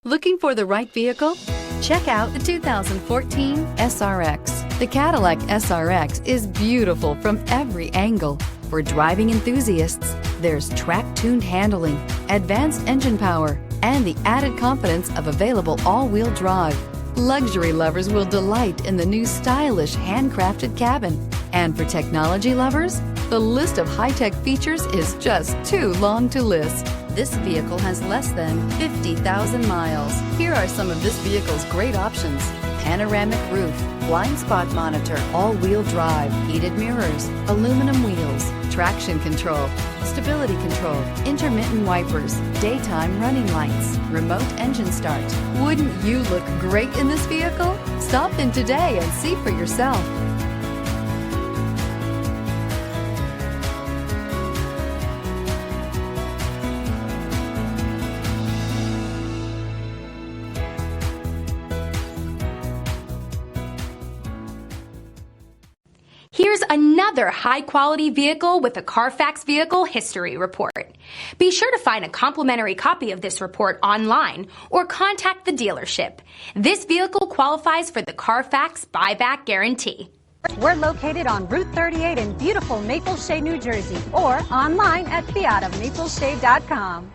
Looking for the right vehicle? Check out the 2014 SRX. The Cadillac SRX is beautiful from every angle. For driving enthusiasts, there's track-tuned handling, advanced engine power, and the added confidence of available all-wheel drive. Luxury lovers will delight in the new stylish handcrafted cabin. And for technology lovers, the list of high-tech features is just too long to list. This vehicle has less than 50,000 miles. Here are some of this vehicle's great options: panoramic roof, blind spot monitor, all-wheel drive, heated mirrors, aluminum wheels, traction control, stability control, intermittent wipers, daytime running lights, remote engine start. Wouldn't you look great in this vehicle? Stop in today and see for yourself. Here's another high-quality vehicle with a Carfax Vehicle History Report. Be sure to find a complimentary copy of this report online or contact the dealership. This vehicle qualifies for the Carfax Buyback Guarantee. We're located on Route 38 in beautiful Maple Shade, New Jersey, or online at fiatofmapleshade.com.